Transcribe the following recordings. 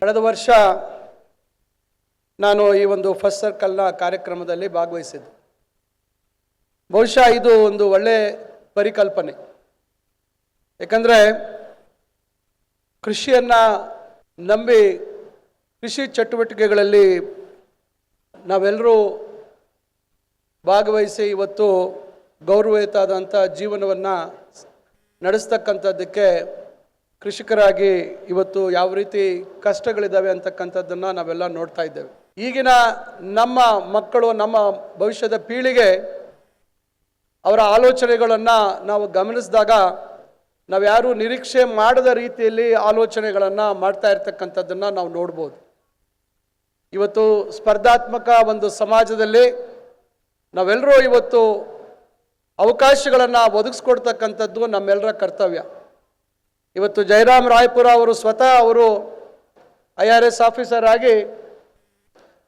ಕಳೆದ ವರ್ಷ ನಾನು ಈ ಒಂದು ಫಸ್ಟ್ ಸರ್ಕಲ್ನ ಕಾರ್ಯಕ್ರಮದಲ್ಲಿ ಭಾಗವಹಿಸಿದ್ದೆ. ಬಹುಶಃ ಇದು ಒಂದು ಒಳ್ಳೆ ಪರಿಕಲ್ಪನೆ. ಯಾಕಂದರೆ ಕೃಷಿಯನ್ನು ನಂಬಿ ಕೃಷಿ ಚಟುವಟಿಕೆಗಳಲ್ಲಿ ನಾವೆಲ್ಲರೂ ಭಾಗವಹಿಸಿ ಇವತ್ತು ಗೌರವಯುತವಾದಂಥ ಜೀವನವನ್ನು ನಡೆಸ್ತಕ್ಕಂಥದ್ದಕ್ಕೆ ಕೃಷಿಕರಾಗಿ ಇವತ್ತು ಯಾವ ರೀತಿ ಕಷ್ಟಗಳಿದ್ದಾವೆ ಅಂತಕ್ಕಂಥದ್ದನ್ನು ನಾವೆಲ್ಲ ನೋಡ್ತಾ ಇದ್ದೇವೆ. ಈಗಿನ ನಮ್ಮ ಮಕ್ಕಳು, ನಮ್ಮ ಭವಿಷ್ಯದ ಪೀಳಿಗೆ ಅವರ ಆಲೋಚನೆಗಳನ್ನು ನಾವು ಗಮನಿಸಿದಾಗ ನಾವ್ಯಾರೂ ನಿರೀಕ್ಷೆ ಮಾಡದ ರೀತಿಯಲ್ಲಿ ಆಲೋಚನೆಗಳನ್ನು ಮಾಡ್ತಾ ಇರ್ತಕ್ಕಂಥದ್ದನ್ನು ನಾವು ನೋಡ್ಬೋದು. ಇವತ್ತು ಸ್ಪರ್ಧಾತ್ಮಕ ಒಂದು ಸಮಾಜದಲ್ಲಿ ನಾವೆಲ್ಲರೂ ಇವತ್ತು ಅವಕಾಶಗಳನ್ನು ಒದಗಿಸ್ಕೊಡ್ತಕ್ಕಂಥದ್ದು ನಮ್ಮೆಲ್ಲರ ಕರ್ತವ್ಯ. ಇವತ್ತು ಜಯರಾಮ್ ರಾಯ್ಪುರ ಅವರು ಸ್ವತಃ ಅವರು IRS ಆಫೀಸರ್ ಆಗಿ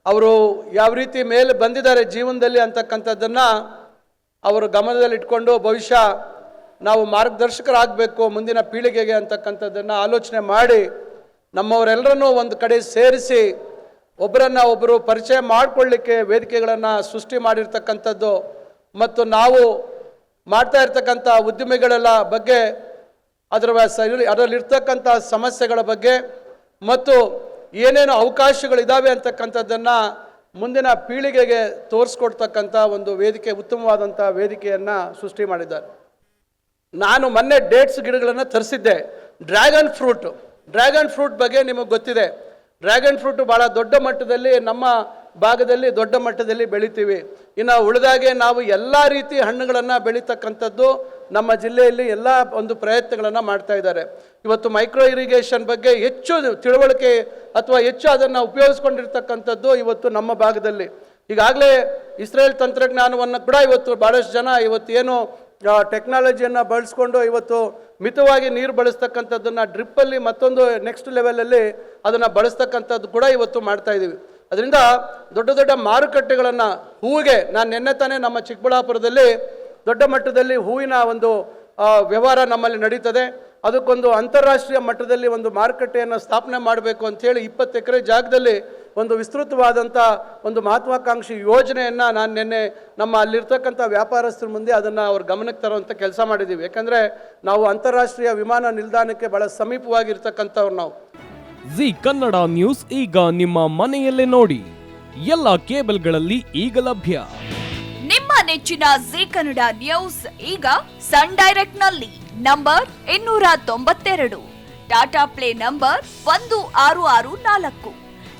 ಅವರು ಯಾವ ರೀತಿ ಮೇಲೆ ಬಂದಿದ್ದಾರೆ ಜೀವನದಲ್ಲಿ ಅಂತಕ್ಕಂಥದ್ದನ್ನು ಅವರು ಗಮನದಲ್ಲಿಟ್ಕೊಂಡು ಭವಿಷ್ಯ ನಾವು ಮಾರ್ಗದರ್ಶಕರಾಗಬೇಕು ಮುಂದಿನ ಪೀಳಿಗೆಗೆ ಅಂತಕ್ಕಂಥದ್ದನ್ನು ಆಲೋಚನೆ ಮಾಡಿ ನಮ್ಮವರೆಲ್ಲರನ್ನೂ ಒಂದು ಕಡೆ ಸೇರಿಸಿ ಒಬ್ಬರು ಪರಿಚಯ ಮಾಡಿಕೊಳ್ಳಿಕ್ಕೆ ವೇದಿಕೆಗಳನ್ನು ಸೃಷ್ಟಿ ಮಾಡಿರ್ತಕ್ಕಂಥದ್ದು ಮತ್ತು ನಾವು ಮಾಡ್ತಾ ಇರ್ತಕ್ಕಂಥ ಉದ್ಯಮಿಗಳೆಲ್ಲ ಬಗ್ಗೆ ಅದರಲ್ಲಿರ್ತಕ್ಕಂಥ ಸಮಸ್ಯೆಗಳ ಬಗ್ಗೆ ಮತ್ತು ಏನೇನು ಅವಕಾಶಗಳಿದ್ದಾವೆ ಅಂತಕ್ಕಂಥದ್ದನ್ನು ಮುಂದಿನ ಪೀಳಿಗೆಗೆ ತೋರಿಸ್ಕೊಡ್ತಕ್ಕಂಥ ಒಂದು ವೇದಿಕೆ, ಉತ್ತಮವಾದಂಥ ವೇದಿಕೆಯನ್ನು ಸೃಷ್ಟಿ ಮಾಡಿದ್ದಾರೆ. ನಾನು ಮೊನ್ನೆ ಡೇಟ್ಸ್ ಗಿಡಗಳನ್ನು ತರಿಸಿದ್ದೆ. ಡ್ರ್ಯಾಗನ್ ಫ್ರೂಟ್ ಬಗ್ಗೆ ನಿಮಗೆ ಗೊತ್ತಿದೆ. ಡ್ರ್ಯಾಗನ್ ಫ್ರೂಟು ಭಾಳ ದೊಡ್ಡ ಮಟ್ಟದಲ್ಲಿ ನಮ್ಮ ಭಾಗದಲ್ಲಿ ದೊಡ್ಡ ಮಟ್ಟದಲ್ಲಿ ಬೆಳಿತೀವಿ. ಇನ್ನು ಉಳಿದಾಗೆ ನಾವು ಎಲ್ಲ ರೀತಿ ಹಣ್ಣುಗಳನ್ನು ಬೆಳೀತಕ್ಕಂಥದ್ದು ನಮ್ಮ ಜಿಲ್ಲೆಯಲ್ಲಿ ಎಲ್ಲ ಒಂದು ಪ್ರಯತ್ನಗಳನ್ನು ಮಾಡ್ತಾ ಇದ್ದಾರೆ. ಇವತ್ತು ಮೈಕ್ರೋ ಇರಿಗೇಷನ್ ಬಗ್ಗೆ ಹೆಚ್ಚು ತಿಳುವಳಿಕೆ ಅಥವಾ ಹೆಚ್ಚು ಅದನ್ನು ಉಪಯೋಗಿಸ್ಕೊಂಡಿರ್ತಕ್ಕಂಥದ್ದು ಇವತ್ತು ನಮ್ಮ ಭಾಗದಲ್ಲಿ. ಈಗಾಗಲೇ ಇಸ್ರೇಲ್ ತಂತ್ರಜ್ಞಾನವನ್ನು ಕೂಡ ಇವತ್ತು ಭಾಳಷ್ಟು ಜನ ಇವತ್ತು ಏನು ಟೆಕ್ನಾಲಜಿಯನ್ನು ಬಳಸ್ಕೊಂಡು ಇವತ್ತು ಮಿತವಾಗಿ ನೀರು ಬಳಸ್ತಕ್ಕಂಥದ್ದನ್ನು ಡ್ರಿಪ್ಪಲ್ಲಿ ಮತ್ತೊಂದು ನೆಕ್ಸ್ಟ್ ಲೆವೆಲಲ್ಲಿ ಅದನ್ನು ಬಳಸ್ತಕ್ಕಂಥದ್ದು ಕೂಡ ಇವತ್ತು ಮಾಡ್ತಾ ಇದ್ದೀವಿ. ಅದರಿಂದ ದೊಡ್ಡ ದೊಡ್ಡ ಮಾರುಕಟ್ಟೆಗಳನ್ನು ಹೂವಿಗೆ ನಾನು ನಿನ್ನೆ ತಾನೇ ನಮ್ಮ ಚಿಕ್ಕಬಳ್ಳಾಪುರದಲ್ಲಿ ದೊಡ್ಡ ಮಟ್ಟದಲ್ಲಿ ಹೂವಿನ ಒಂದು ವ್ಯವಹಾರ ನಮ್ಮಲ್ಲಿ ನಡೀತದೆ. ಅದಕ್ಕೊಂದು ಅಂತಾರಾಷ್ಟ್ರೀಯ ಮಟ್ಟದಲ್ಲಿ ಒಂದು ಮಾರುಕಟ್ಟೆಯನ್ನು ಸ್ಥಾಪನೆ ಮಾಡಬೇಕು ಅಂಥೇಳಿ 20 ಎಕರೆ ಜಾಗದಲ್ಲಿ ಒಂದು ವಿಸ್ತೃತವಾದಂಥ ಒಂದು ಮಹತ್ವಾಕಾಂಕ್ಷಿ ಯೋಜನೆಯನ್ನು ನಾನು ನಿನ್ನೆ ನಮ್ಮ ಅಲ್ಲಿರ್ತಕ್ಕಂಥ ವ್ಯಾಪಾರಸ್ಥರ ಮುಂದೆ ಅದನ್ನು ಅವ್ರ ಗಮನಕ್ಕೆ ತರುವಂಥ ಕೆಲಸ ಮಾಡಿದ್ದೀವಿ. ಯಾಕಂದರೆ ನಾವು ಅಂತಾರಾಷ್ಟ್ರೀಯ ವಿಮಾನ ನಿಲ್ದಾಣಕ್ಕೆ ಭಾಳ ಸಮೀಪವಾಗಿರ್ತಕ್ಕಂಥವ್ರು ನಾವು. ಜಿ ಕನ್ನಡ ನ್ಯೂಸ್ ಈಗ ನಿಮ್ಮ ಮನೆಯಲ್ಲೇ ನೋಡಿ. ಎಲ್ಲ ಕೇಬಲ್ಗಳಲ್ಲಿ ಈಗ ಲಭ್ಯ. ನಿಮ್ಮ ನೆಚ್ಚಿನ ಜಿ ಕನ್ನಡ ನ್ಯೂಸ್ ಈಗ ಸನ್ ಡೈರೆಕ್ಟ್ ನಲ್ಲಿ number 292, Tata play number 1664,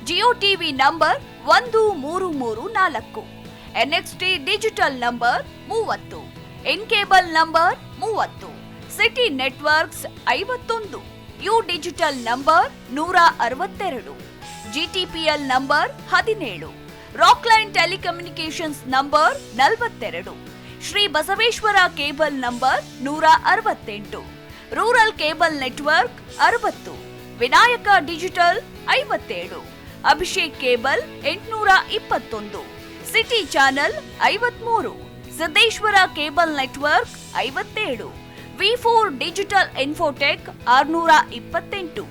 Jio TV number 1334, NXT digital number 30, in cable number 30, city networks 51, U digital number 162, GTPL number 17, Rockline telecommunications number 42, Shri Basaveshwara cable number 168, rural cable network 60, Vinayaka digital 57, Abhishek cable 821, city channel 53, Siddeshwara cable network 57, V4 digital Infotech 628,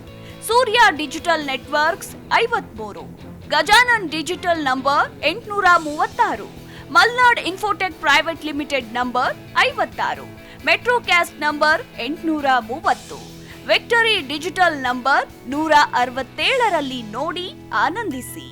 Surya digital networks 53, Gajanan digital number 836, Malnad Infotech private limited number 56, Metrocast number 830, Victory digital number 167ರಲ್ಲಿ ನೋಡಿ ಆನಂದಿಸಿ.